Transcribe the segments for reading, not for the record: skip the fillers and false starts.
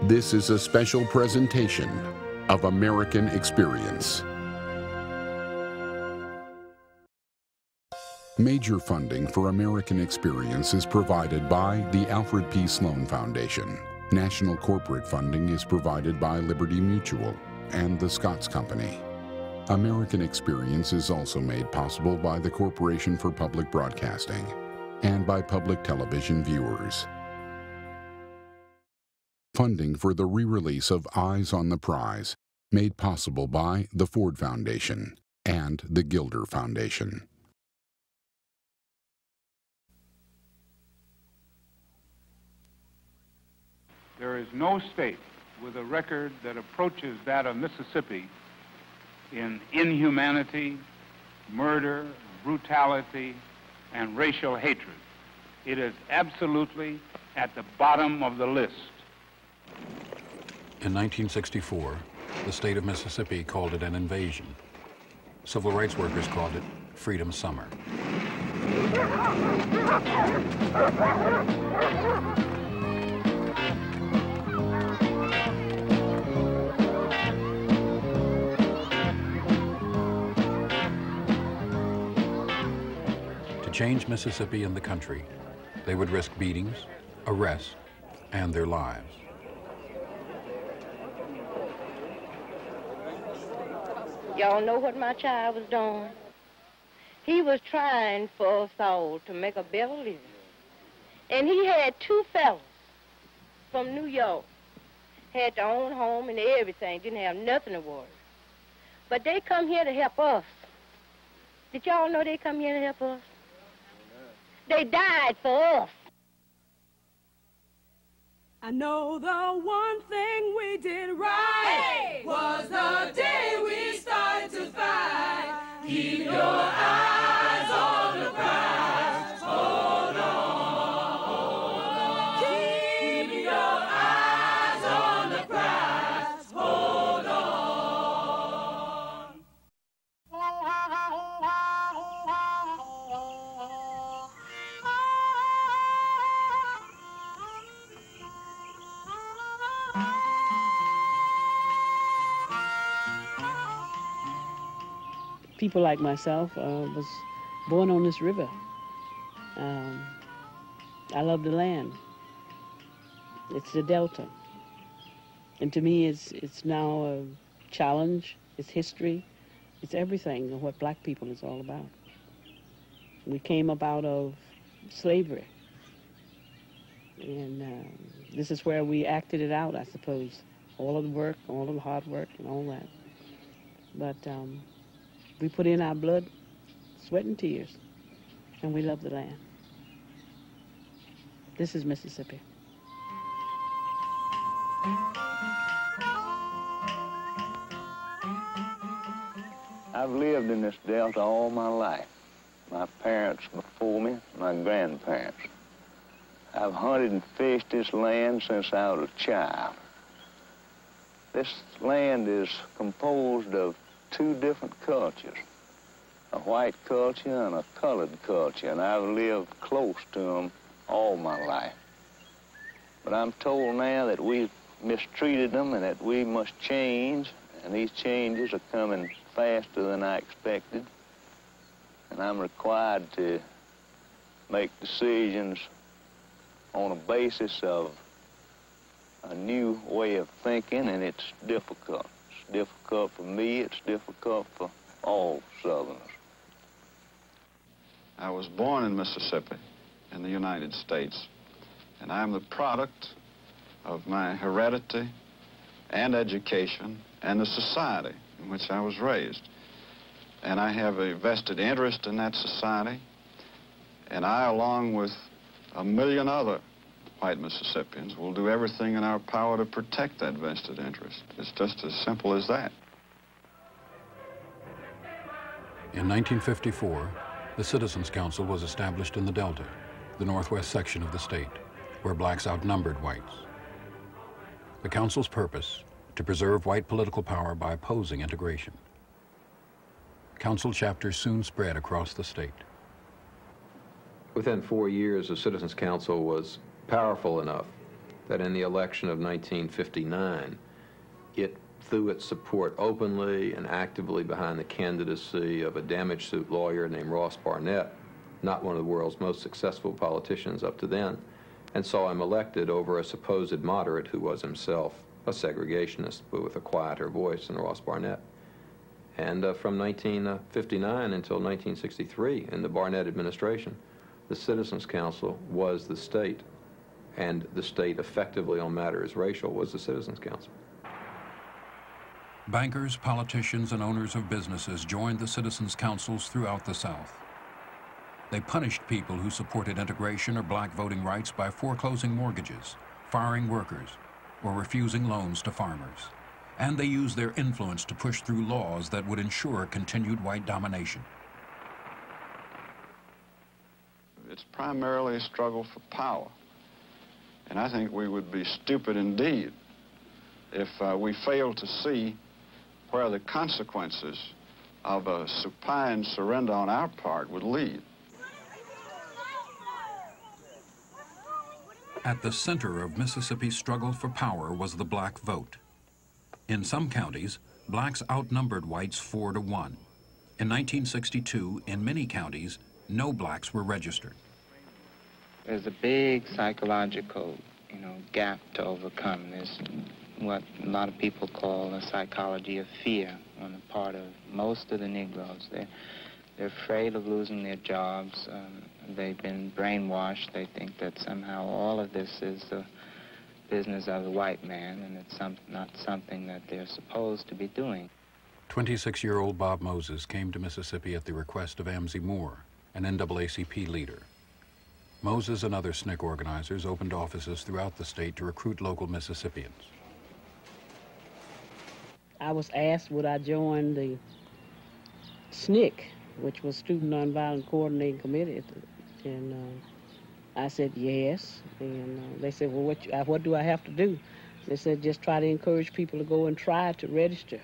This is a special presentation of American Experience. Major funding for American Experience is provided by the Alfred P. Sloan Foundation. National corporate funding is provided by Liberty Mutual and the Scotts Company. American Experience is also made possible by the Corporation for Public Broadcasting and by public television viewers. Funding for the re-release of Eyes on the Prize, made possible by the Ford Foundation and the Gilder Foundation. There is no state with a record that approaches that of Mississippi in inhumanity, murder, brutality, and racial hatred. It is absolutely at the bottom of the list. In 1964, the state of Mississippi called it an invasion. Civil rights workers called it Freedom Summer. To change Mississippi and the country, they would risk beatings, arrest, and their lives. Y'all know what my child was doing? He was trying for us all to make a better living. And he had two fellas from New York, had their own home and everything, didn't have nothing to worry. But they come here to help us. Did y'all know they come here to help us? They died for us. I know the one thing we did right was the day we started to fight. Keep your eyes on the prize. Hold on, hold on. Keep your eyes on the prize. Hold on. People like myself was born on this river. I love the land. It's the Delta. And to me, it's now a challenge, it's history, it's everything of what black people is all about. We came up out of slavery. And this is where we acted it out, I suppose. All of the work, all of the hard work and all that. But we put in our blood, sweat, and tears, and we love the land. This is Mississippi. I've lived in this Delta all my life. My parents before me, my grandparents. I've hunted and fished this land since I was a child. This land is composed of two different cultures, a white culture and a colored culture, and I've lived close to them all my life. But I'm told now that we've mistreated them and that we must change, and these changes are coming faster than I expected, and I'm required to make decisions on a basis of a new way of thinking, and it's difficult. It's difficult for me, it's difficult for all Southerners. I was born in Mississippi, in the United States, and I'm the product of my heredity and education and the society in which I was raised. And I have a vested interest in that society, and I, along with 1 million other white Mississippians, will do everything in our power to protect that vested interest. It's just as simple as that. In 1954, the Citizens Council was established in the Delta, the northwest section of the state, where blacks outnumbered whites. The council's purpose, to preserve white political power by opposing integration. Council chapters soon spread across the state. Within 4 years, the Citizens Council was powerful enough that in the election of 1959, it threw its support openly and actively behind the candidacy of a damage suit lawyer named Ross Barnett, not one of the world's most successful politicians up to then, and saw him elected over a supposed moderate who was himself a segregationist, but with a quieter voice than Ross Barnett. And from 1959 until 1963, in the Barnett administration, the Citizens Council was the state, and the state effectively on matters racial was the Citizens Council. Bankers, politicians, and owners of businesses joined the Citizens Councils throughout the South. They punished people who supported integration or black voting rights by foreclosing mortgages, firing workers, or refusing loans to farmers. And they used their influence to push through laws that would ensure continued white domination. It's primarily a struggle for power. And I think we would be stupid indeed if we failed to see where the consequences of a supine surrender on our part would lead. At the center of Mississippi's struggle for power was the black vote. In some counties, blacks outnumbered whites 4-1. In 1962, in many counties, no blacks were registered. There's a big psychological, gap to overcome. There's what a lot of people call a psychology of fear on the part of most of the Negroes. They're afraid of losing their jobs. They've been brainwashed. They think that somehow all of this is the business of the white man, and it's not something that they're supposed to be doing. 26-year-old Bob Moses came to Mississippi at the request of Amzie Moore, an NAACP leader. Moses and other SNCC organizers opened offices throughout the state to recruit local Mississippians. I was asked would I join the SNCC, which was Student Nonviolent Coordinating Committee, and I said yes, and they said, well, what do I have to do? They said, just try to encourage people to go and try to register,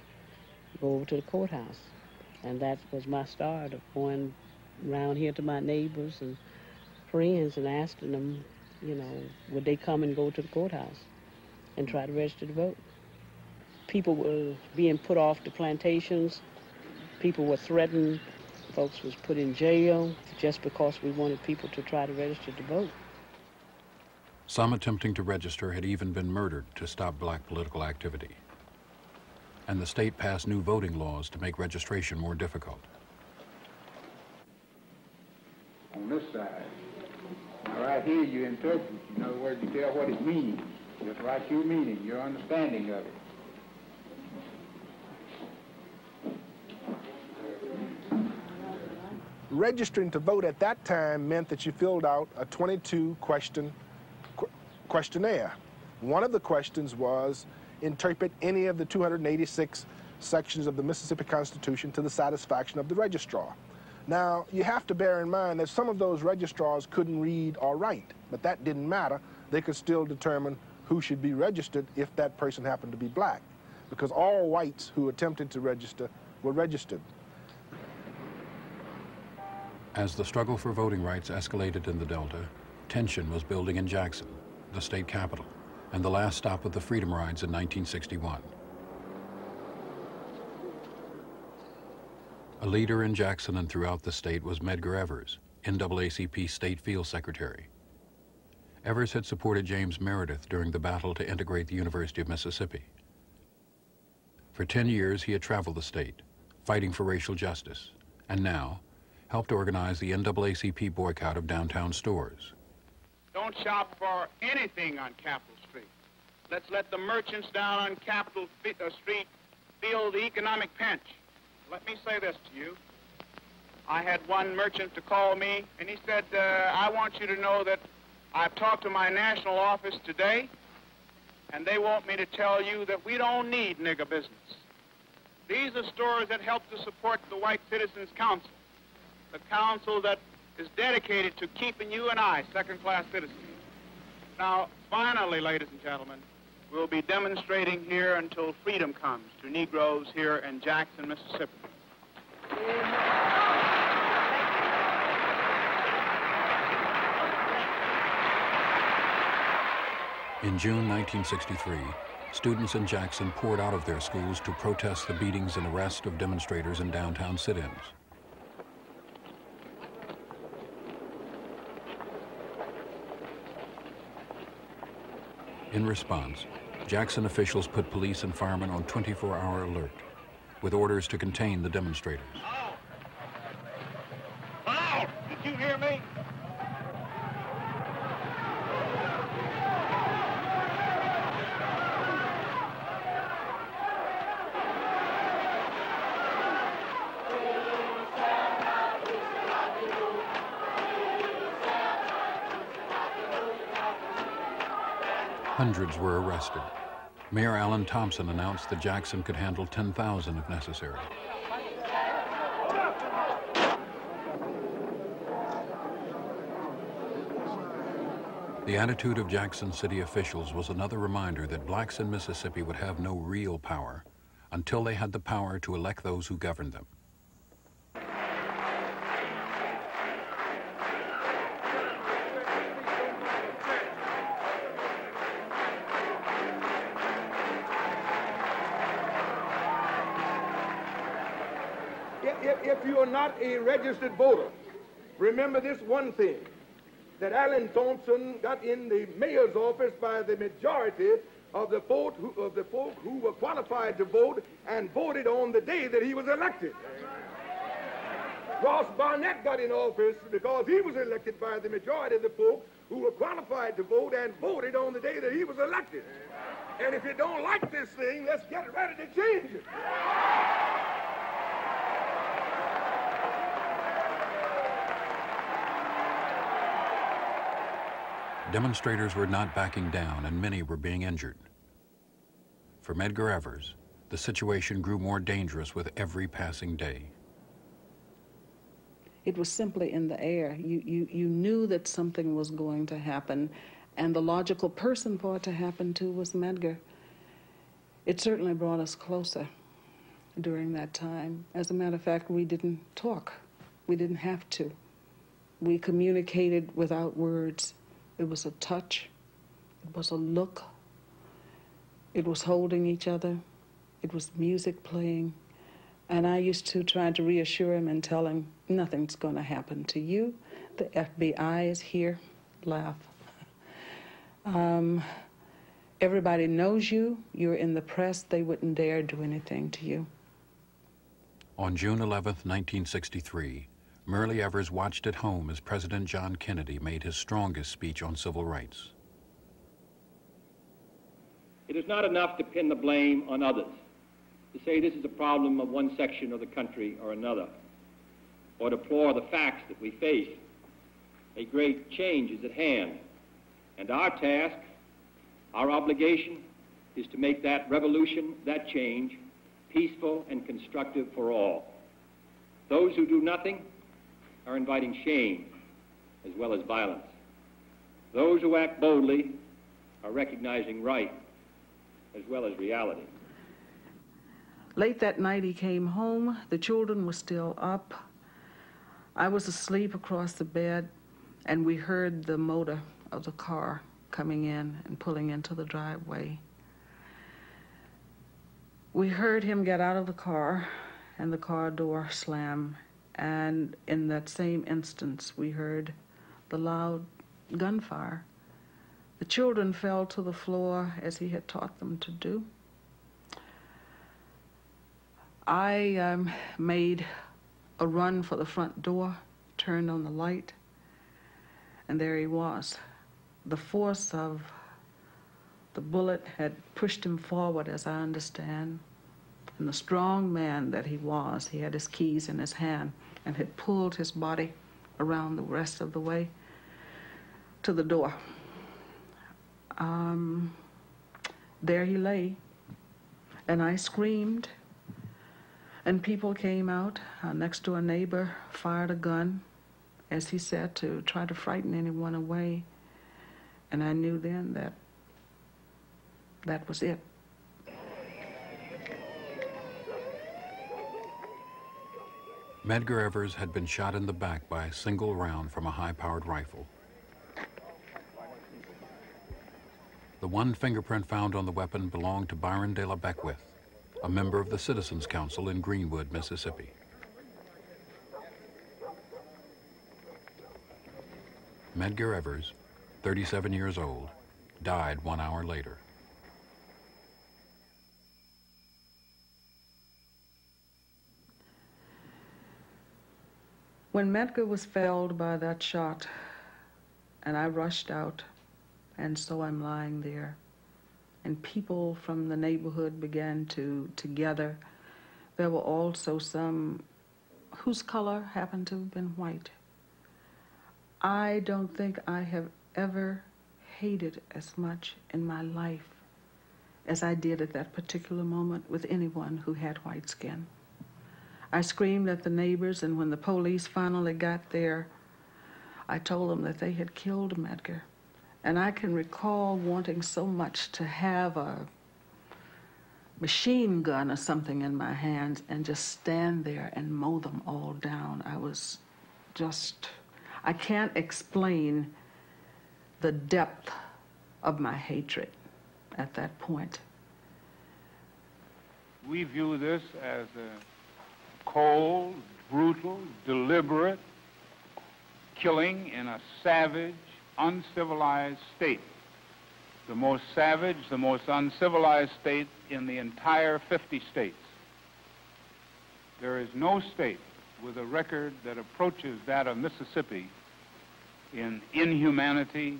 go over to the courthouse. And that was my start of going around here to my neighbors and friends and asking them, would they come and go to the courthouse and try to register to vote. People were being put off the plantations. People were threatened. Folks was put in jail just because we wanted people to try to register to vote. Some attempting to register had even been murdered to stop black political activity. And the state passed new voting laws to make registration more difficult. On this side, now right here you interpret. In other words, you tell what it means. Just write your meaning, your understanding of it. Registering to vote at that time meant that you filled out a 22-question questionnaire. One of the questions was, interpret any of the 286 sections of the Mississippi Constitution to the satisfaction of the registrar. Now, you have to bear in mind that some of those registrars couldn't read or write, but that didn't matter. They could still determine who should be registered if that person happened to be black, because all whites who attempted to register were registered. As the struggle for voting rights escalated in the Delta, tension was building in Jackson, the state capital, and the last stop of the Freedom Rides in 1961. A leader in Jackson and throughout the state was Medgar Evers, NAACP State Field Secretary. Evers had supported James Meredith during the battle to integrate the University of Mississippi. For 10 years, he had traveled the state, fighting for racial justice, and now helped organize the NAACP boycott of downtown stores. Don't shop for anything on Capitol Street. Let's let the merchants down on Capitol Street feel the economic pinch. Let me say this to you. I had one merchant to call me, and he said, I want you to know that I've talked to my national office today, and they want me to tell you that we don't need nigger business. These are stores that help to support the White Citizens Council, the council that is dedicated to keeping you and I second-class citizens. Now, finally, ladies and gentlemen, we'll be demonstrating here until freedom comes to Negroes here in Jackson, Mississippi. In June 1963, students in Jackson poured out of their schools to protest the beatings and arrest of demonstrators in downtown sit-ins. In response, Jackson officials put police and firemen on 24-hour alert, with orders to contain the demonstrators. Hello! Did you hear me? Hundreds were arrested. Mayor Allen Thompson announced that Jackson could handle 10,000 if necessary. The attitude of Jackson city officials was another reminder that blacks in Mississippi would have no real power until they had the power to elect those who governed them. If you are not a registered voter, remember this one thing, that Allen Thompson got in the mayor's office by the majority of the folk who were qualified to vote and voted on the day that he was elected. Ross Barnett got in office because he was elected by the majority of the folk who were qualified to vote and voted on the day that he was elected. And if you don't like this thing, let's get ready to change it. Demonstrators were not backing down, and many were being injured. For Medgar Evers, the situation grew more dangerous with every passing day. It was simply in the air. You knew that something was going to happen, and the logical person for it to happen to was Medgar. It certainly brought us closer during that time. As a matter of fact, we didn't talk. We didn't have to. We communicated without words. It was a touch, it was a look, it was holding each other, it was music playing, and I used to try to reassure him and tell him, nothing's going to happen to you, the FBI is here, laugh. Everybody knows you, you're in the press, they wouldn't dare do anything to you. On June 11th, 1963, Myrlie Evers watched at home as President John Kennedy made his strongest speech on civil rights. It is not enough to pin the blame on others, to say this is a problem of one section of the country or another, or deplore the facts that we face. A great change is at hand, and our task, our obligation, is to make that revolution, that change, peaceful and constructive for all. Those who do nothing are inviting shame as well as violence. Those who act boldly are recognizing right as well as reality. Late that night he came home. The children were still up. I was asleep across the bed, and we heard the motor of the car coming in and pulling into the driveway. We heard him get out of the car, and the car door slam. And in that same instance, we heard the loud gunfire. The children fell to the floor as he had taught them to do. I made a run for the front door, turned on the light, and there he was. The force of the bullet had pushed him forward, as I understand. And the strong man that he was, he had his keys in his hand and had pulled his body around the rest of the way to the door. There he lay, and I screamed, and people came out. Our next door neighbor fired a gun, as he said, to try to frighten anyone away. And I knew then that that was it. Medgar Evers had been shot in the back by a single round from a high-powered rifle. The one fingerprint found on the weapon belonged to Byron de la Beckwith, a member of the Citizens Council in Greenwood, Mississippi. Medgar Evers, 37 years old, died 1 hour later. When Medgar was felled by that shot, and I rushed out, and so I'm lying there, and people from the neighborhood began to gather. There were also some whose color happened to have been white. I don't think I have ever hated as much in my life as I did at that particular moment with anyone who had white skin. I screamed at the neighbors, and when the police finally got there, I told them that they had killed Medgar. And I can recall wanting so much to have a machine gun or something in my hands and just stand there and mow them all down. I was just, I can't explain the depth of my hatred at that point. We view this as a cold, brutal, deliberate killing in a savage, uncivilized state. The most savage, the most uncivilized state in the entire 50 states. There is no state with a record that approaches that of Mississippi in inhumanity,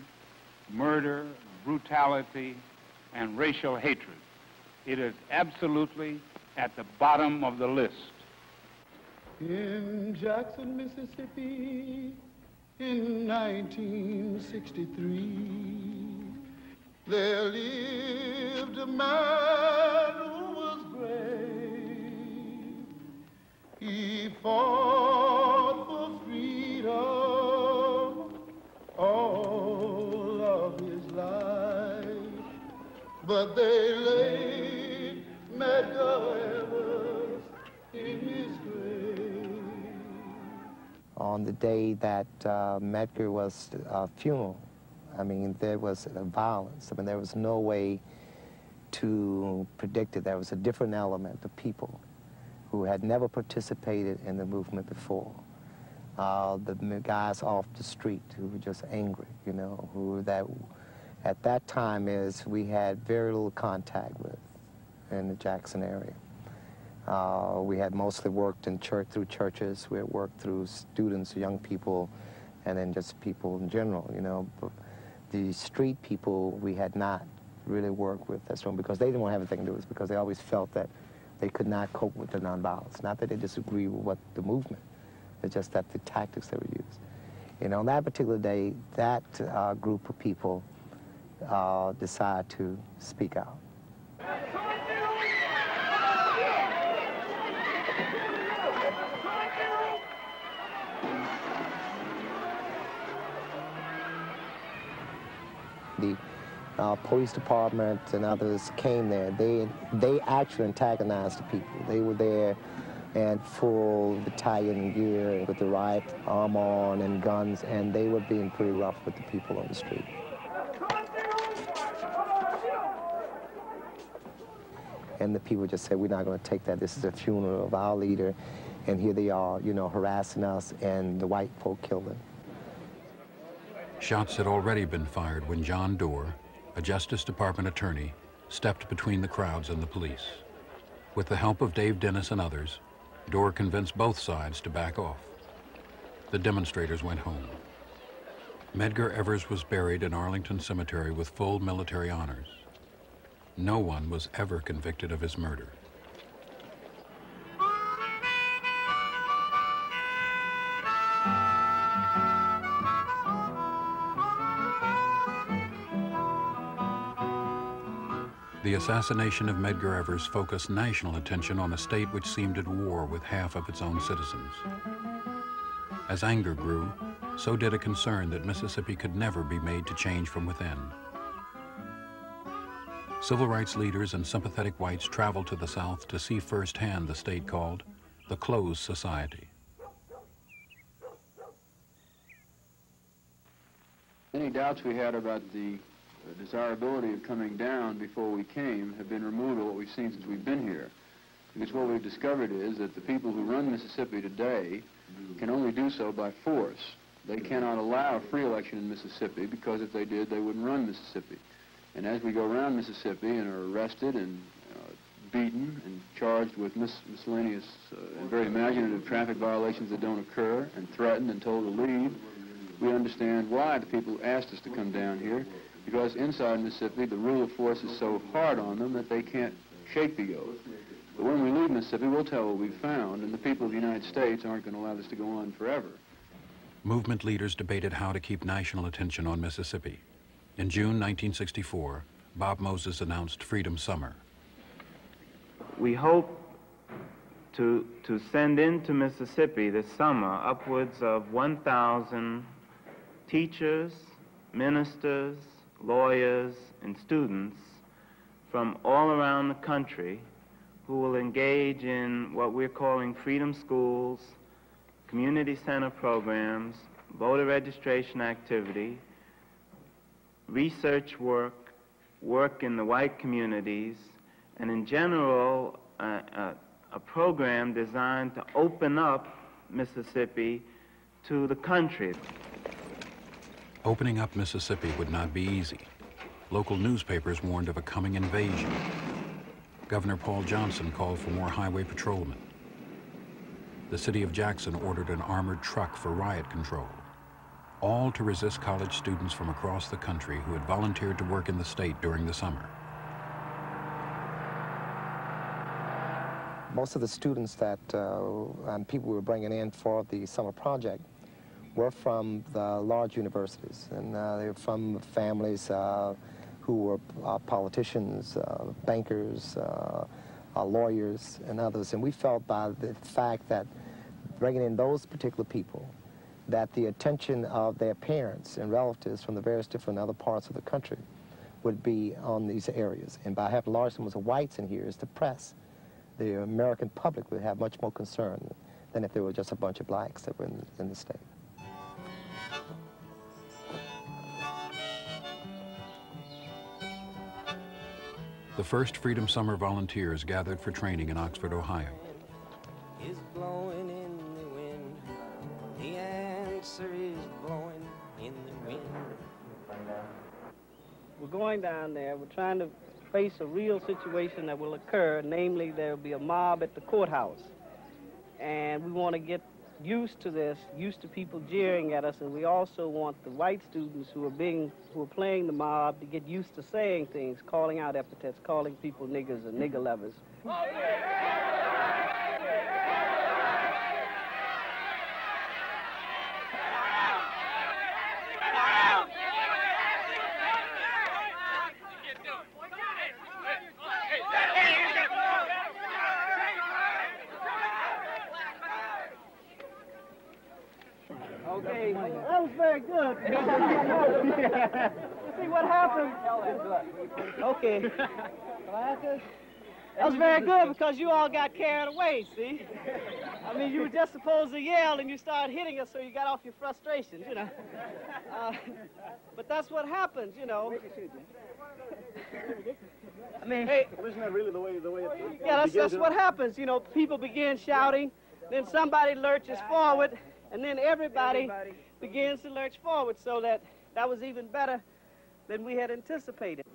murder, brutality, and racial hatred. It is absolutely at the bottom of the list. In Jackson, Mississippi, in 1963, there lived a man who was brave. He fought for freedom all of his life, but they laid Medgar Evers in his grave. On the day that Medgar was funeral, I mean, there was violence. I mean, there was no way to predict it. There was a different element of people who had never participated in the movement before. The guys off the street who were just angry, you know, who that at that time is we had very little contact with in the Jackson area. We had mostly worked in through churches. We had worked through students, young people, and then just people in general, you know. But the street people we had not really worked with as well because they didn't want to have anything to do with it because they always felt that they could not cope with the nonviolence. Not that they disagree with what the movement, it's just that the tactics that were used. You know, on that particular day, that group of people decided to speak out. The police department and others came there. They actually antagonized the people. They were there in full battalion gear with the riot arm on and guns, and they were being pretty rough with the people on the street. And the people just said, we're not going to take that. This is a funeral of our leader, and here they are, you know, harassing us, and the white folk killed him. Shots had already been fired when John Doerr, a Justice Department attorney, stepped between the crowds and the police. With the help of Dave Dennis and others, Doerr convinced both sides to back off. The demonstrators went home. Medgar Evers was buried in Arlington Cemetery with full military honors. No one was ever convicted of his murder. The assassination of Medgar Evers focused national attention on a state which seemed at war with half of its own citizens. As anger grew, so did a concern that Mississippi could never be made to change from within. Civil rights leaders and sympathetic whites traveled to the South to see firsthand the state called the closed society. Any doubts we had about the desirability of coming down before we came have been removed of what we've seen since we've been here. Because what we've discovered is that the people who run Mississippi today can only do so by force. They cannot allow a free election in Mississippi because if they did, they wouldn't run Mississippi. And as we go around Mississippi and are arrested and beaten and charged with miscellaneous and very imaginative traffic violations that don't occur and threatened and told to leave, we understand why the people asked us to come down here, because inside Mississippi the rule of force is so hard on them that they can't shake the oath. But when we leave Mississippi, we'll tell what we've found, and the people of the United States aren't going to allow this to go on forever. Movement leaders debated how to keep national attention on Mississippi. In June 1964, Bob Moses announced Freedom Summer. We hope to send into Mississippi this summer upwards of 1,000 teachers, ministers, lawyers, and students from all around the country who will engage in what we're calling freedom schools, community center programs, voter registration activity, research work, work in the white communities, and in general, a program designed to open up Mississippi to the country. Opening up Mississippi would not be easy. Local newspapers warned of a coming invasion. Governor Paul Johnson called for more highway patrolmen. The city of Jackson ordered an armored truck for riot control, all to resist college students from across the country who had volunteered to work in the state during the summer. Most of the students that and people we were bringing in for the summer project were from the large universities, and they were from families who were politicians, bankers, lawyers, and others. And we felt by the fact that bringing in those particular people, that the attention of their parents and relatives from the various different other parts of the country would be on these areas. And by having large numbers of whites in here, is the press, the American public would have much more concern than if there were just a bunch of blacks that were in the state. The first Freedom Summer volunteers gathered for training in Oxford, Ohio. Is blowing in the wind. The answer is blowing in the wind. We're going down there. We're trying to face a real situation that will occur, namely there will be a mob at the courthouse. And we want to get used to this, used to people jeering at us, and we also want the white students who are playing the mob to get used to saying things, calling out epithets, calling people niggers and nigger lovers. Okay, that was very good. See what happened? Okay. That was very good because you all got carried away, see? I mean, you were just supposed to yell and you started hitting us so you got off your frustrations, you know. But that's what happens, you know. I mean, hey, isn't that really the way yeah, that's what happens, you know. People begin shouting, then somebody lurches forward, and then everybody begins to lurch forward, so that was even better than we had anticipated.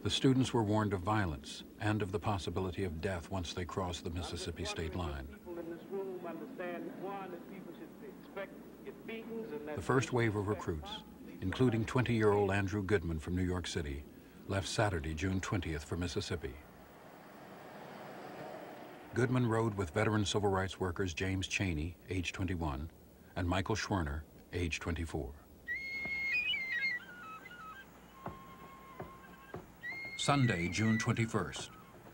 The students were warned of violence and of the possibility of death once they crossed the Mississippi state line. The first wave of recruits, including 20-year-old Andrew Goodman from New York City, left Saturday, June 20th for Mississippi. Goodman rode with veteran civil rights workers James Chaney, age 21, and Michael Schwerner, age 24. Sunday, June 21st.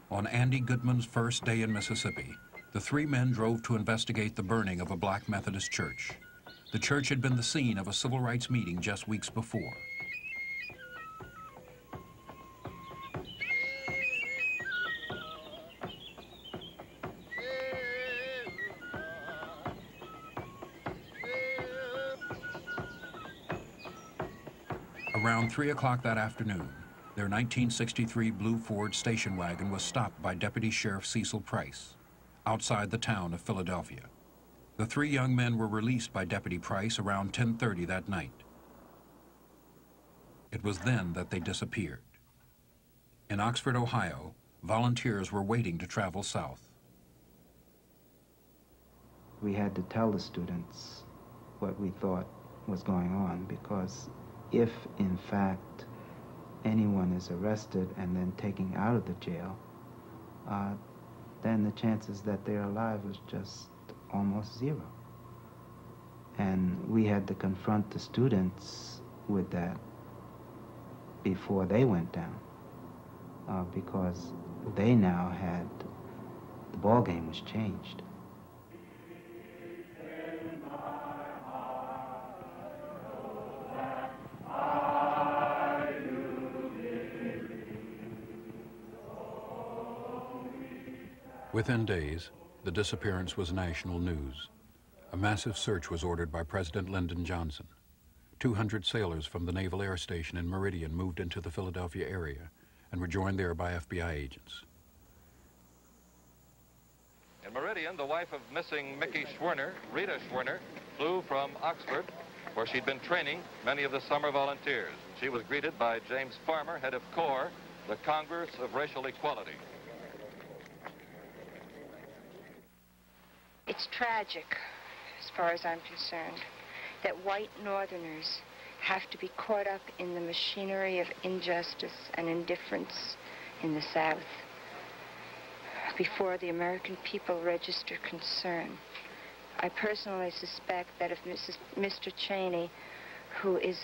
On Andy Goodman's first day in Mississippi, the three men drove to investigate the burning of a black Methodist church. The church had been the scene of a civil rights meeting just weeks before. Around 3 o'clock that afternoon, their 1963 blue Ford station wagon was stopped by Deputy Sheriff Cecil Price outside the town of Philadelphia. The three young men were released by Deputy Price around 10:30 that night. It was then that they disappeared. In Oxford, Ohio, volunteers were waiting to travel south. We had to tell the students what we thought was going on, because if, in fact, anyone is arrested and then taken out of the jail, then the chances that they're alive was just almost zero. And we had to confront the students with that before they went down, because they now had, the ball game was changed. Within days, the disappearance was national news. A massive search was ordered by President Lyndon Johnson. 200 sailors from the Naval Air Station in Meridian moved into the Philadelphia area and were joined there by FBI agents. In Meridian, the wife of missing Mickey Schwerner, Rita Schwerner, flew from Oxford, where she'd been training many of the summer volunteers. She was greeted by James Farmer, head of CORE, the Congress of Racial Equality. It's tragic, as far as I'm concerned, that white Northerners have to be caught up in the machinery of injustice and indifference in the South before the American people register concern. I personally suspect that if Mr. Cheney, who is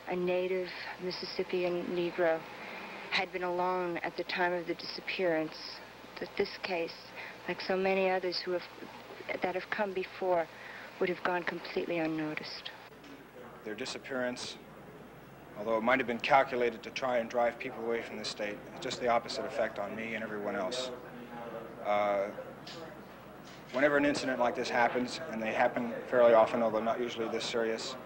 a native Mississippian Negro, had been alone at the time of the disappearance, that this case, like so many others that have come before, would have gone completely unnoticed. Their disappearance, although it might have been calculated to try and drive people away from the state, it's just the opposite effect on me and everyone else. Whenever an incident like this happens, and they happen fairly often, although not usually this serious,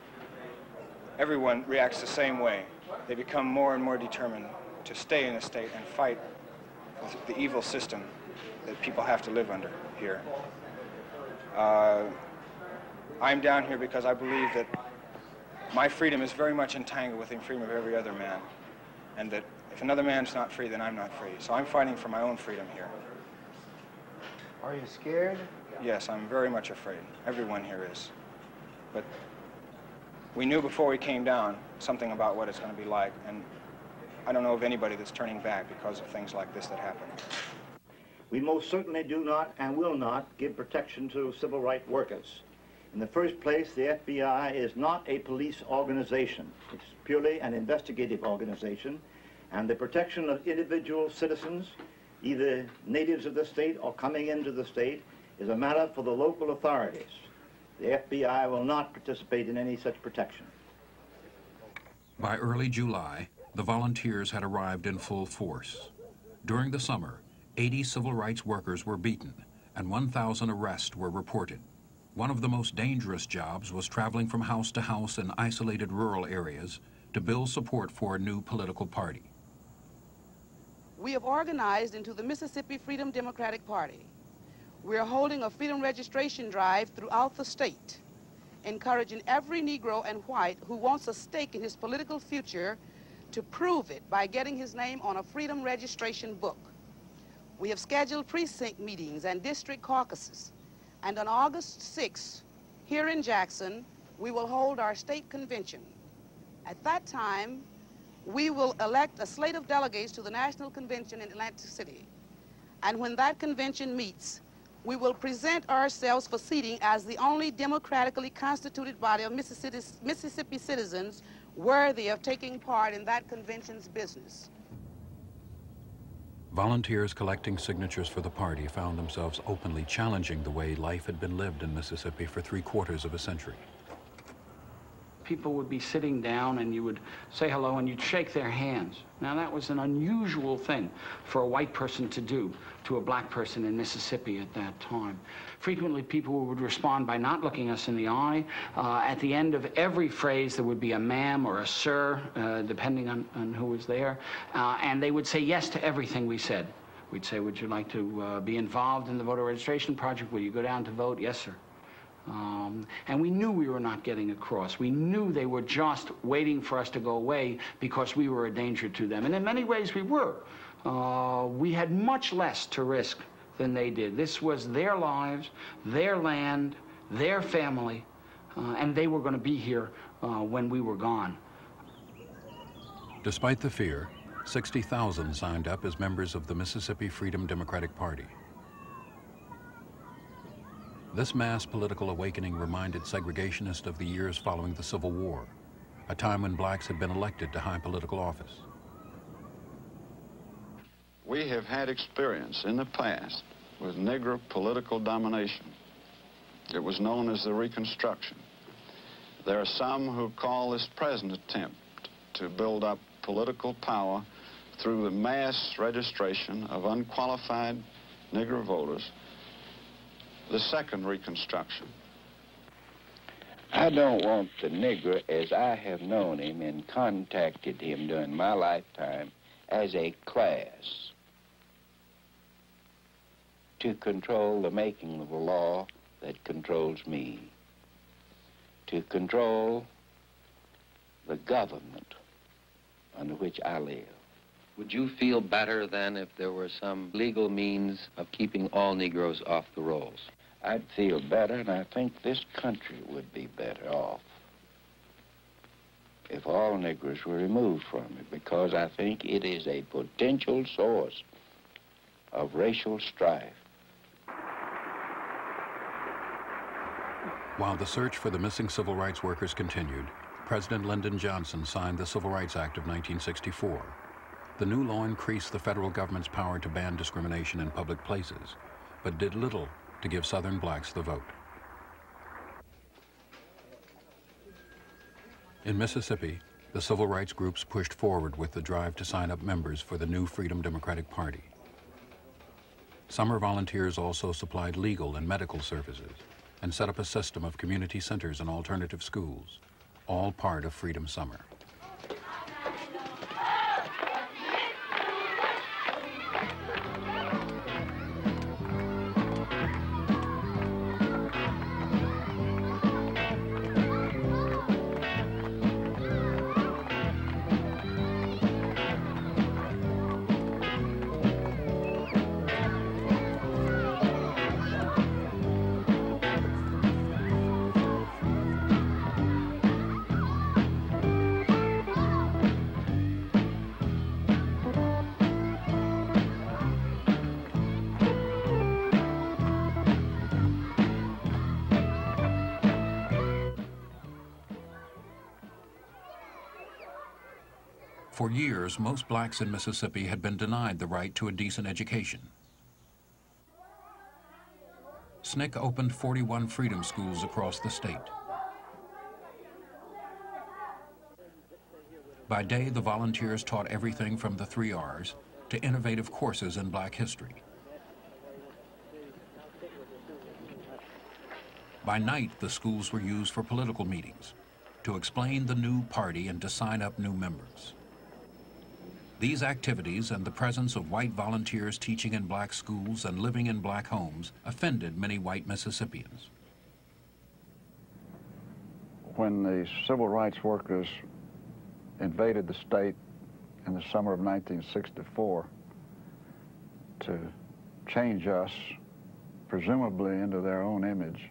everyone reacts the same way. They become more and more determined to stay in the state and fight with the evil system that people have to live under here. I'm down here because I believe that my freedom is very much entangled with the freedom of every other man, and that if another man's not free, then I'm not free. So I'm fighting for my own freedom here. Are you scared? Yes, I'm very much afraid. Everyone here is. But we knew before we came down something about what it's going to be like, and I don't know of anybody that's turning back because of things like this that happen. We most certainly do not and will not give protection to civil rights workers. In the first place, the FBI is not a police organization. It's purely an investigative organization, and the protection of individual citizens, either natives of the state or coming into the state, is a matter for the local authorities. The FBI will not participate in any such protection. By early July, the volunteers had arrived in full force. During the summer, 80 civil rights workers were beaten, and 1,000 arrests were reported. One of the most dangerous jobs was traveling from house to house in isolated rural areas to build support for a new political party. We have organized into the Mississippi Freedom Democratic Party. We are holding a freedom registration drive throughout the state, encouraging every Negro and white who wants a stake in his political future to prove it by getting his name on a freedom registration book. We have scheduled precinct meetings and district caucuses, and on August 6th, here in Jackson, we will hold our state convention. At that time, we will elect a slate of delegates to the National Convention in Atlantic City. And when that convention meets, we will present ourselves for seating as the only democratically constituted body of Mississippi citizens worthy of taking part in that convention's business. Volunteers collecting signatures for the party found themselves openly challenging the way life had been lived in Mississippi for 3/4 of a century. people would be sitting down and you would say hello and you'd shake their hands. Now that was an unusual thing for a white person to do to a black person in Mississippi at that time. Frequently people would respond by not looking us in the eye. At the end of every phrase there would be a ma'am or a sir, depending on who was there, and they would say yes to everything we said. We'd say, would you like to be involved in the voter registration project? Will you go down to vote? Yes, sir. And we knew we were not getting across. We knew they were just waiting for us to go away because we were a danger to them. And in many ways we were. We had much less to risk than they did. This was their lives, their land, their family, and they were going to be here when we were gone. Despite the fear, 60,000 signed up as members of the Mississippi Freedom Democratic Party. This mass political awakening reminded segregationists of the years following the Civil War, a time when blacks had been elected to high political office. We have had experience in the past with Negro political domination. It was known as the Reconstruction. There are some who call this present attempt to build up political power through the mass registration of unqualified Negro voters the second Reconstruction. I don't want the Negro, as I have known him and contacted him during my lifetime, as a class to control the making of a law that controls me, to control the government under which I live. Would you feel better then if there were some legal means of keeping all Negroes off the rolls? I'd feel better, and I think this country would be better off if all Negroes were removed from it, because I think it is a potential source of racial strife. While the search for the missing civil rights workers continued, President Lyndon Johnson signed the Civil Rights Act of 1964. The new law increased the federal government's power to ban discrimination in public places, but did little to give Southern blacks the vote. In Mississippi, the civil rights groups pushed forward with the drive to sign up members for the new Freedom Democratic Party. Summer volunteers also supplied legal and medical services and set up a system of community centers and alternative schools, all part of Freedom Summer. For years, most blacks in Mississippi had been denied the right to a decent education. SNCC opened 41 freedom schools across the state. By day, the volunteers taught everything from the 3 R's to innovative courses in black history. By night, the schools were used for political meetings, to explain the new party and to sign up new members. These activities and the presence of white volunteers teaching in black schools and living in black homes offended many white Mississippians. When the civil rights workers invaded the state in the summer of 1964 to change us, presumably into their own image,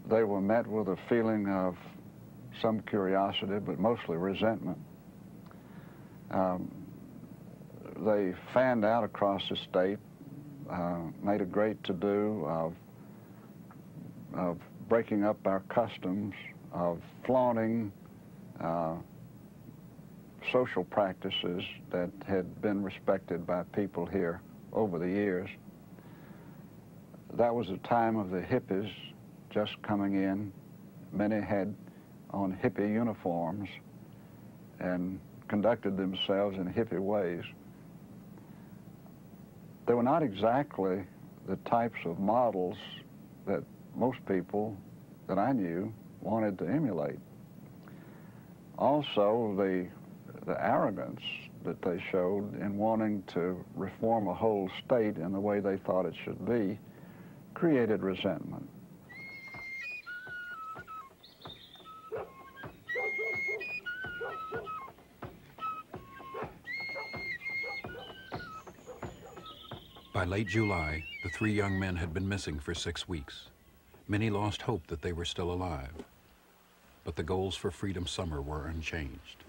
they were met with a feeling of some curiosity, but mostly resentment. They fanned out across the state, made a great to-do of breaking up our customs, of flaunting social practices that had been respected by people here over the years. That was a time of the hippies just coming in. Many had on hippie uniforms and conducted themselves in hippie ways. They were not exactly the types of models that most people that I knew wanted to emulate. Also, the arrogance that they showed in wanting to reform a whole state in the way they thought it should be created resentment. By late July, the three young men had been missing for 6 weeks. Many lost hope that they were still alive, but the goals for Freedom Summer were unchanged.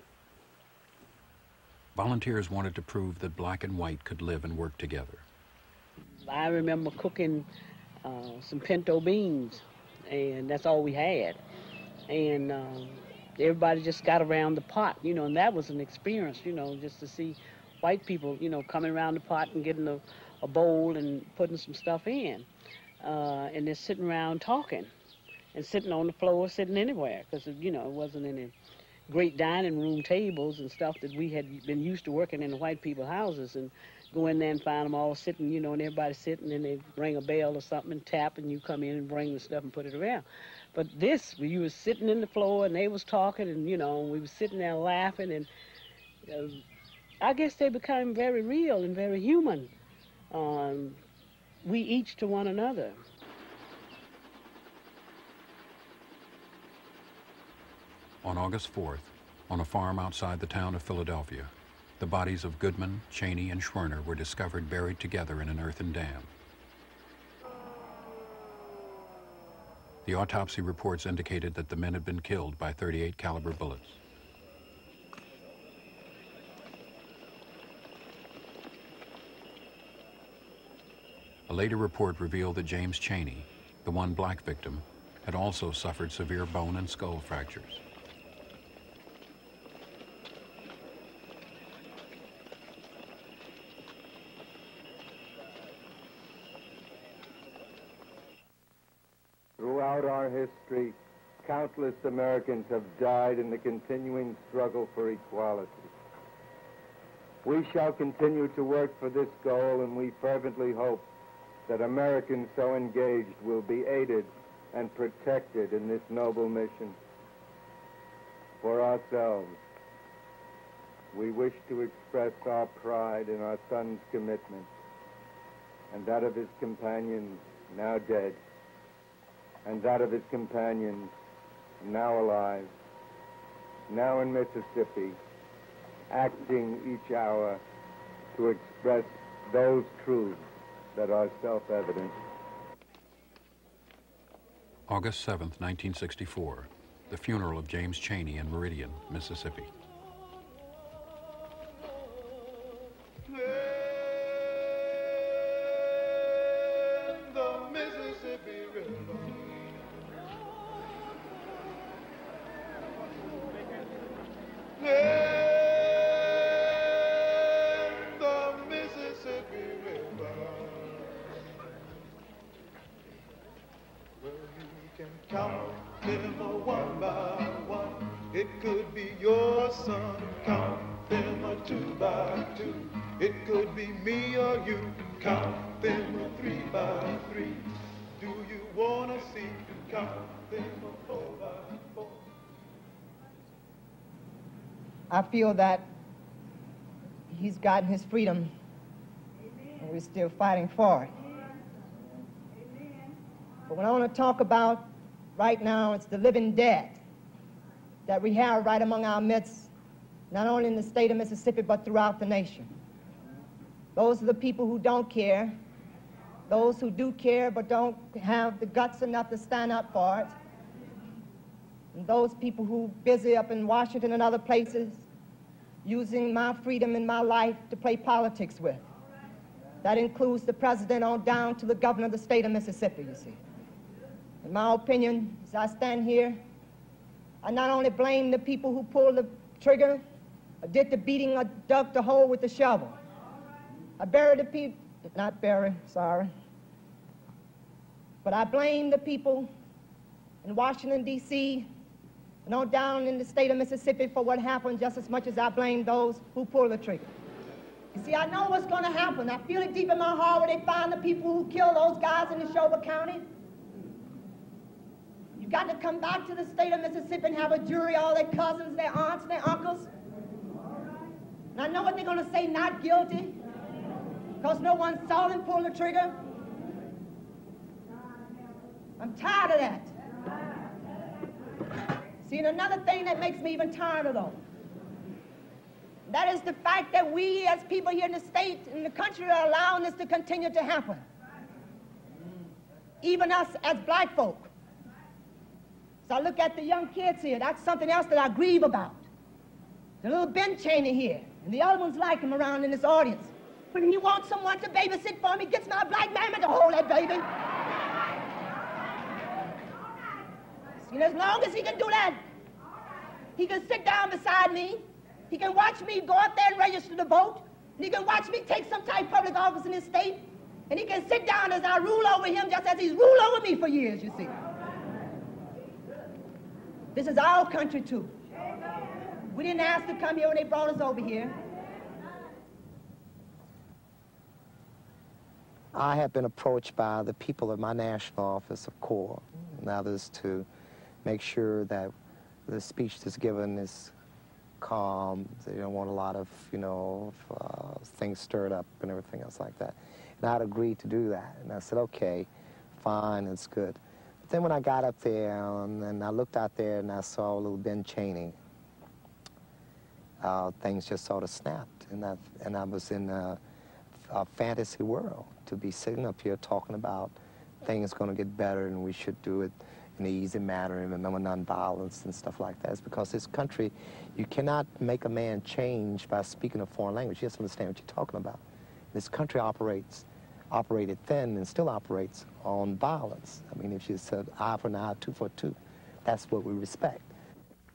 Volunteers wanted to prove that black and white could live and work together. I remember cooking some pinto beans, and that's all we had. And everybody just got around the pot, you know, and that was an experience, you know, just to see white people, you know, coming around the pot and getting a bowl and putting some stuff in. And they're sitting around talking and sitting on the floor, sitting anywhere, because, you know, it wasn't any great dining room tables and stuff that we had been used to working in the white people's houses, and go in there and find them all sitting, you know, and everybody sitting, and they ring a bell or something and tap, and you come in and bring the stuff and put it around. But this, you was sitting in the floor and they was talking, and, you know, we was sitting there laughing, and I guess they became very real and very human. We each to one another. On August 4th, on a farm outside the town of Philadelphia, the bodies of Goodman, Cheney, and Schwerner were discovered buried together in an earthen dam. The autopsy reports indicated that the men had been killed by .38 caliber bullets. A later report revealed that James Cheney, the one black victim, had also suffered severe bone and skull fractures. Throughout our history, countless Americans have died in the continuing struggle for equality. We shall continue to work for this goal, and we fervently hope that Americans so engaged will be aided and protected in this noble mission. For ourselves, we wish to express our pride in our son's commitment and that of his companions now dead, and that of his companions now alive, now in Mississippi, acting each hour to express those truths that are self-evident. August 7th, 1964, the funeral of James Cheney in Meridian, Mississippi. I feel that he's gotten his freedom, and we're still fighting for it. But what I want to talk about right now, it's the living dead that we have right among our midst, not only in the state of Mississippi, but throughout the nation. Those are the people who don't care, those who do care but don't have the guts enough to stand up for it, and those people who are busy up in Washington and other places using my freedom and my life to play politics with. That includes the president on down to the governor of the state of Mississippi, you see. In my opinion, as I stand here, I not only blame the people who pulled the trigger, or did the beating, or dug the hole with the shovel. I bury the people, not bury, sorry. But I blame the people in Washington, D.C., and on down in the state of Mississippi for what happened just as much as I blame those who pulled the trigger. You see, I know what's going to happen. I feel it deep in my heart when they find the people who killed those guys in Neshoba County. You got to come back to the state of Mississippi and have a jury, all their cousins, their aunts, their uncles. And I know what they're going to say, not guilty, because no one saw them pull the trigger. I'm tired of that. See, and another thing that makes me even tired of though, that is the fact that we as people here in the state and the country are allowing this to continue to happen. Even us as black folk. So I look at the young kids here, that's something else that I grieve about. The little Ben Cheney here, and the other ones like him around in this audience. When he wants someone to babysit for him, he gets my black mama to hold that baby. And as long as he can do that, he can sit down beside me, he can watch me go out there and register to vote, and he can watch me take some type of public office in his state, and he can sit down as I rule over him just as he's ruled over me for years, you see. This is our country too. We didn't ask to come here when they brought us over here. I have been approached by the people of my national office of CORE and others to make sure that the speech that's given is calm. They don't want a lot of, things stirred up and everything else like that. And I'd agreed to do that. And I said, okay, fine, it's good. But then when I got up there and I looked out there and I saw little Ben Cheney, things just sort of snapped. And I was in a fantasy world to be sitting up here talking about things going to get better and we should do it in an easy manner and remember nonviolence and stuff like that. It's because this country, you cannot make a man change by speaking a foreign language. You have to understand what you're talking about. This country operated then and still operates on violence. I mean, if you said eye for an eye, tooth for a tooth, that's what we respect.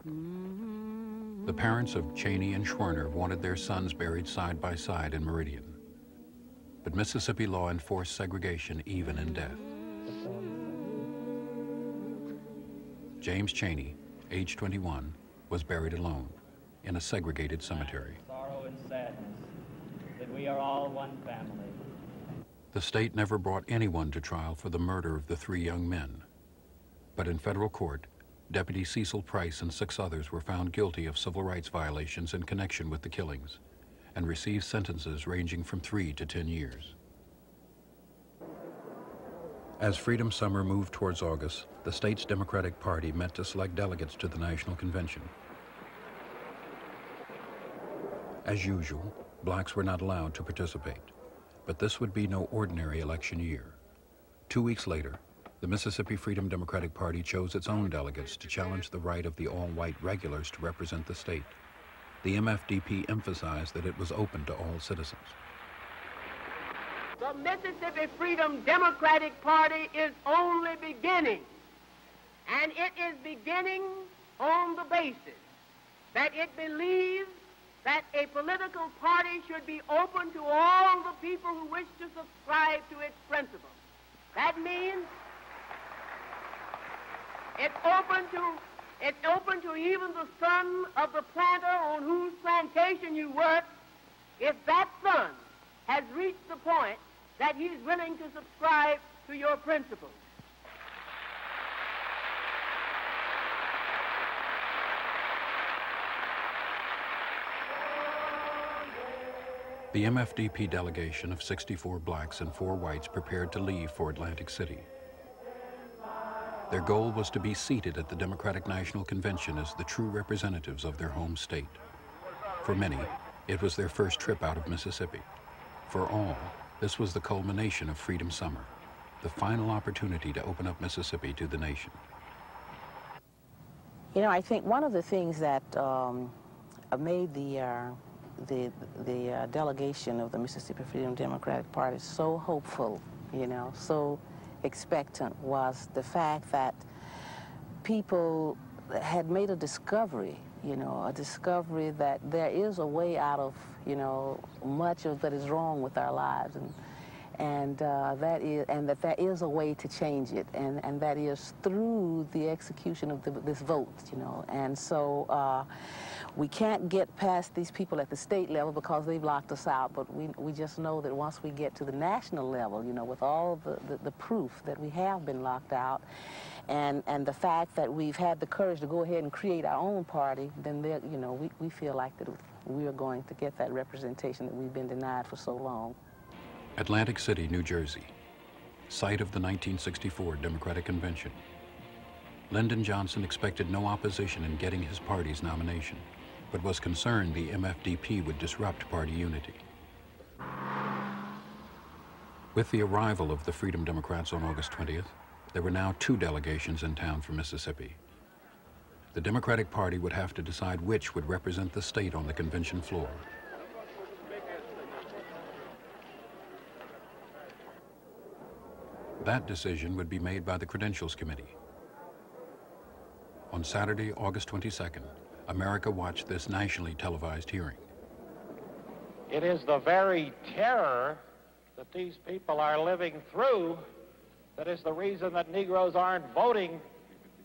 The parents of Cheney and Schwerner wanted their sons buried side by side in Meridian. But Mississippi law enforced segregation even in death. James Cheney, age 21, was buried alone in a segregated cemetery. Sorrow and sadness that we are all one family. The state never brought anyone to trial for the murder of the 3 young men. But in federal court, Deputy Cecil Price and 6 others were found guilty of civil rights violations in connection with the killings and received sentences ranging from 3 to 10 years. As Freedom Summer moved towards August, the state's Democratic Party met to select delegates to the National Convention. As usual, blacks were not allowed to participate, but this would be no ordinary election year. 2 weeks later, the Mississippi Freedom Democratic Party chose its own delegates to challenge the right of the all-white regulars to represent the state. The MFDP emphasized that it was open to all citizens. The Mississippi Freedom Democratic Party is only beginning, and it is beginning on the basis that it believes that a political party should be open to all the people who wish to subscribe to its principles. That means it's open to even the son of the planter on whose plantation you work, if that son has reached the point that he's willing to subscribe to your principles. The MFDP delegation of 64 blacks and 4 whites prepared to leave for Atlantic City. Their goal was to be seated at the Democratic National Convention as the true representatives of their home state. For many, it was their first trip out of Mississippi. For all, this was the culmination of Freedom Summer, the final opportunity to open up Mississippi to the nation. You know, I think one of the things that made the delegation of the Mississippi Freedom Democratic Party so hopeful, so expectant, was the fact that people had made a discovery, a discovery that there is a way out of, much of that is wrong with our lives. And that there is a way to change it, and that is through the execution of this vote, you know. And so we can't get past these people at the state level because they've locked us out, but we just know that once we get to the national level, you know, with all the proof that we have been locked out, and the fact that we've had the courage to go ahead and create our own party, then, you know, we feel like that we are going to get that representation that we've been denied for so long. Atlantic City, New Jersey, site of the 1964 Democratic Convention. Lyndon Johnson expected no opposition in getting his party's nomination, but was concerned the MFDP would disrupt party unity. With the arrival of the Freedom Democrats on August 20th, there were now 2 delegations in town from Mississippi. The Democratic Party would have to decide which would represent the state on the convention floor. That decision would be made by the Credentials Committee. On Saturday, August 22nd, America watched this nationally televised hearing. It is the very terror that these people are living through that is the reason that Negroes aren't voting,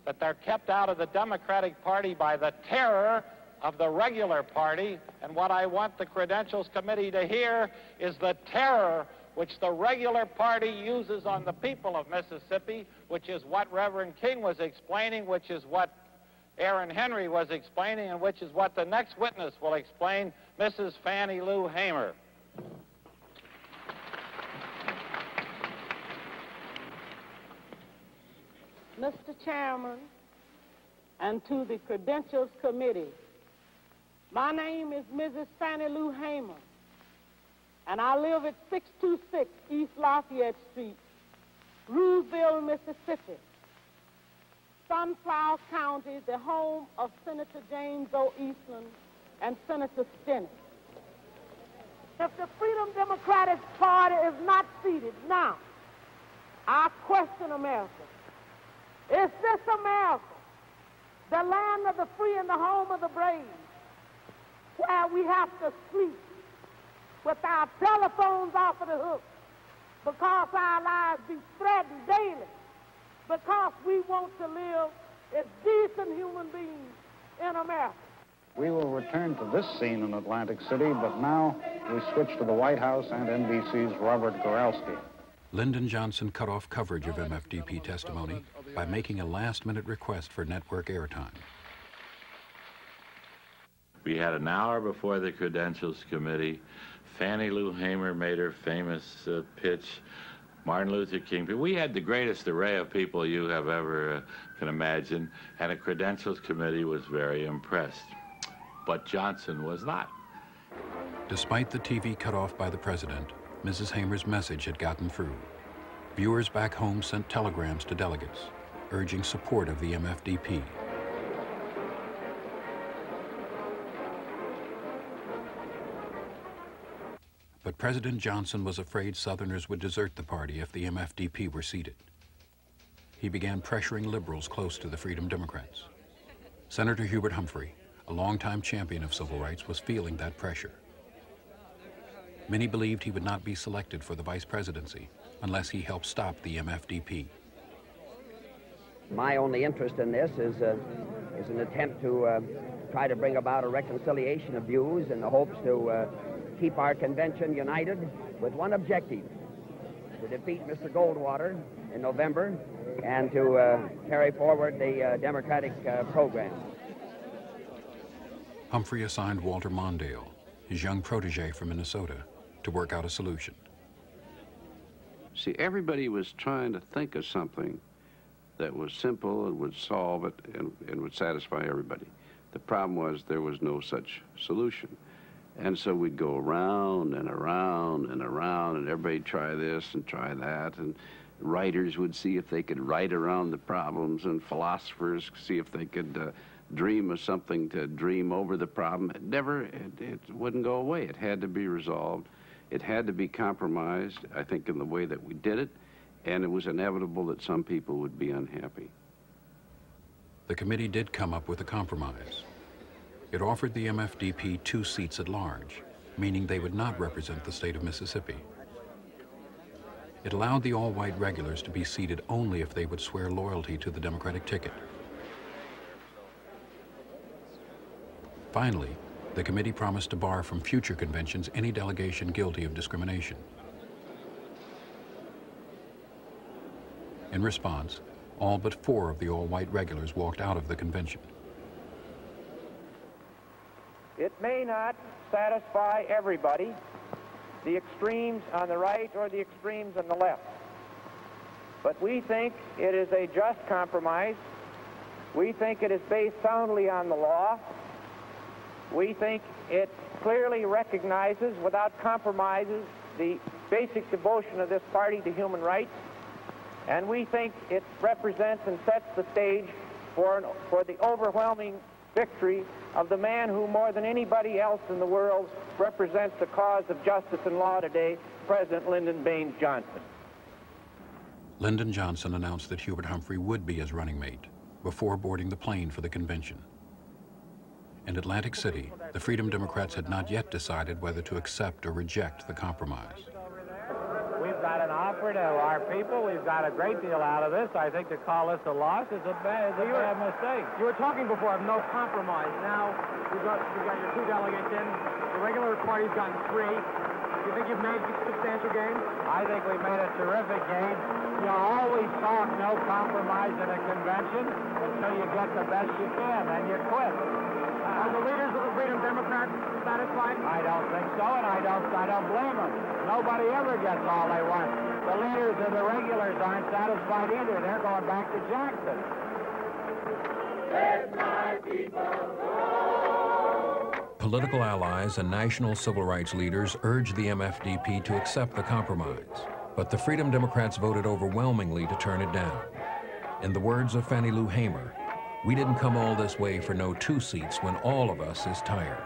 that they're kept out of the Democratic Party by the terror of the regular party. And what I want the Credentials Committee to hear is the terror which the regular party uses on the people of Mississippi, which is what Reverend King was explaining, which is what Aaron Henry was explaining, and which is what the next witness will explain, Mrs. Fannie Lou Hamer. Mr. Chairman, and to the Credentials Committee, my name is Mrs. Fannie Lou Hamer, and I live at 626 East Lafayette Street, Rooseville, Mississippi. Sunflower County, the home of Senator James O. Eastland and Senator Stennis. If the Freedom Democratic Party is not seated now, I question America. Is this America, the land of the free and the home of the brave, where we have to sleep with our telephones off of the hook because our lives be threatened daily, because we want to live as decent human beings in America? We will return to this scene in Atlantic City, but now we switch to the White House and NBC's Robert Goralski. Lyndon Johnson cut off coverage of MFDP testimony by making a last-minute request for network airtime. We had an hour before the Credentials Committee. Fannie Lou Hamer made her famous pitch. Martin Luther King. We had the greatest array of people you have ever can imagine, and a Credentials Committee was very impressed. But Johnson was not. Despite the TV cut off by the president, Mrs. Hamer's message had gotten through. Viewers back home sent telegrams to delegates, urging support of the MFDP. But President Johnson was afraid Southerners would desert the party if the MFDP were seated. He began pressuring liberals close to the Freedom Democrats. Senator Hubert Humphrey, a longtime champion of civil rights, was feeling that pressure. Many believed he would not be selected for the vice presidency unless he helped stop the MFDP. My only interest in this is an attempt to try to bring about a reconciliation of views in the hopes to keep our convention united with one objective: to defeat Mr. Goldwater in November and to carry forward the Democratic program. Humphrey assigned Walter Mondale, his young protege from Minnesota, to work out a solution. See, everybody was trying to think of something that was simple and would solve it and would satisfy everybody. The problem was there was no such solution. And so we'd go around and around and around, and everybody'd try this and try that, and writers would see if they could write around the problems, and philosophers see if they could dream of something to dream over the problem. It wouldn't go away. It had to be resolved. It had to be compromised, I think, in the way that we did it, and it was inevitable that some people would be unhappy. The committee did come up with a compromise. It offered the MFDP 2 seats at large, meaning they would not represent the state of Mississippi. It allowed the all-white regulars to be seated only if they would swear loyalty to the Democratic ticket. Finally, the committee promised to bar from future conventions any delegation guilty of discrimination. In response, all but 4 of the all-white regulars walked out of the convention. It may not satisfy everybody, the extremes on the right or the extremes on the left. But we think it is a just compromise. We think it is based soundly on the law. We think it clearly recognizes, without compromises, the basic devotion of this party to human rights. And we think it represents and sets the stage for the overwhelming victory of the man who, more than anybody else in the world, represents the cause of justice and law today, President Lyndon Baines Johnson. Lyndon Johnson announced that Hubert Humphrey would be his running mate before boarding the plane for the convention. In Atlantic City, the Freedom Democrats had not yet decided whether to accept or reject the compromise. We've got an offer to our people. We've got a great deal out of this. I think to call this a loss is a bad mistake. You were talking before of no compromise. Now you've got your 2 delegates in. The regular party's gotten 3. You think you've made substantial gains? I think we've made a terrific gain. You always talk no compromise at a convention until you get the best you can, and you quit. Are the leaders of the Freedom Democrats satisfied? I don't think so, and I don't blame them. Nobody ever gets all they want. The leaders of the regulars aren't satisfied either. They're going back to Jackson. Let my people go. Political allies and national civil rights leaders urged the MFDP to accept the compromise, but the Freedom Democrats voted overwhelmingly to turn it down. In the words of Fannie Lou Hamer, "We didn't come all this way for no 2 seats when all of us is tired."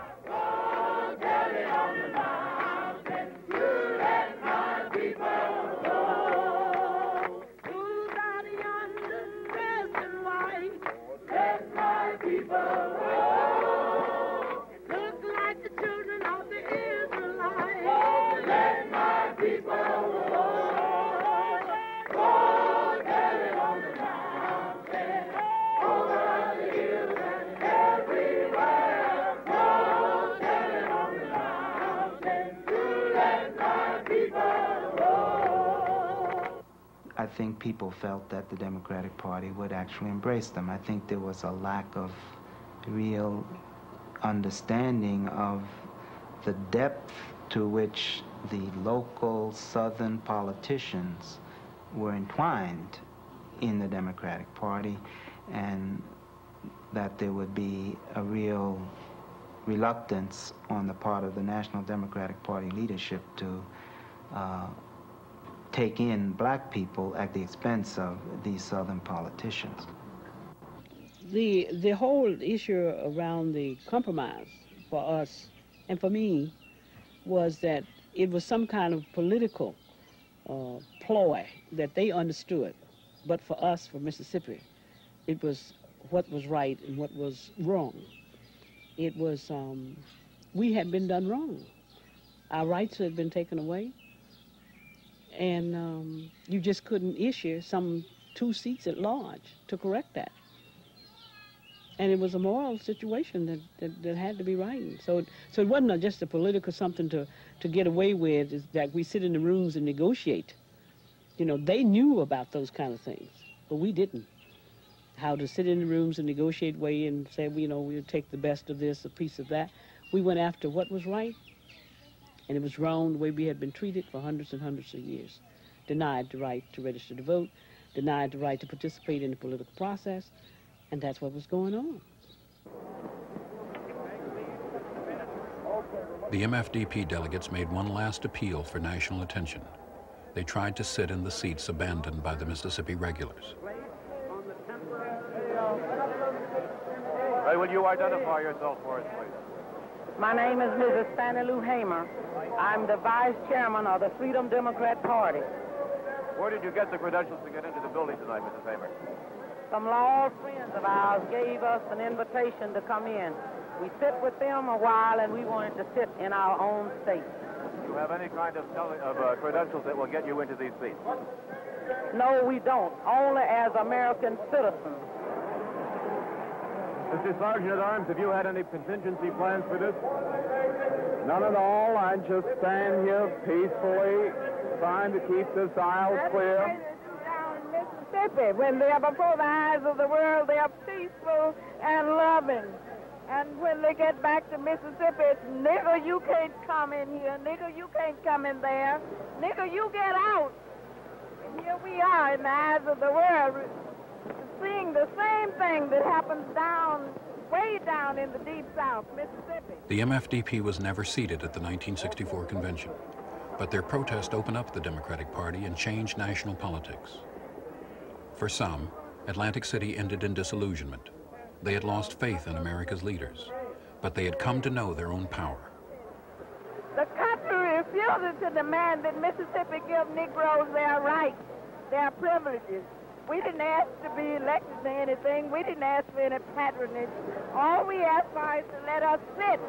I think people felt that the Democratic Party would actually embrace them. I think there was a lack of real understanding of the depth to which the local Southern politicians were entwined in the Democratic Party, and that there would be a real reluctance on the part of the National Democratic Party leadership to take in black people at the expense of these Southern politicians. The whole issue around the compromise for us and for me was that it was some kind of political ploy that they understood. But for us, for Mississippi, it was what was right and what was wrong. It was, we had been done wrong. Our rights had been taken away. And you just couldn't issue some 2 seats at large to correct that. And it was a moral situation that had to be rightened. So it wasn't just a political something to get away with, is that we sit in the rooms and negotiate. You know, they knew about those kind of things, but we didn't. How to sit in the rooms and negotiate way and say, you know, we'll take the best of this, a piece of that. We went after what was right. And it was wrong the way we had been treated for hundreds and hundreds of years. Denied the right to register to vote, denied the right to participate in the political process, and that's what was going on. The MFDP delegates made one last appeal for national attention. They tried to sit in the seats abandoned by the Mississippi regulars. Will you identify yourself for us, please? My name is Mrs. Fannie Lou Hamer. I'm the vice chairman of the Freedom Democrat Party. Where did you get the credentials to get into the building tonight, Mrs. Hamer? Some law friends of ours gave us an invitation to come in. We sit with them a while, and we wanted to sit in our own state. Do you have any kind of credentials that will get you into these seats? No, we don't. Only as American citizens. Mr. Sergeant at Arms, have you had any contingency plans for this? None at all. I just stand here peacefully, trying to keep this aisle clear. Mississippi, when they are before the eyes of the world, they are peaceful and loving. And when they get back to Mississippi, it's, nigger, you can't come in here. Nigger, you can't come in there. Nigger, you get out. And here we are in the eyes of the world, seeing the same thing that happens down, way down in the deep South, Mississippi. The MFDP was never seated at the 1964 convention, but their protest opened up the Democratic Party and changed national politics. For some, Atlantic City ended in disillusionment. They had lost faith in America's leaders, but they had come to know their own power. The country refuses to demand that Mississippi give Negroes their rights, their privileges. We didn't ask to be elected to anything. We didn't ask for any patronage. All we asked for is to let us sit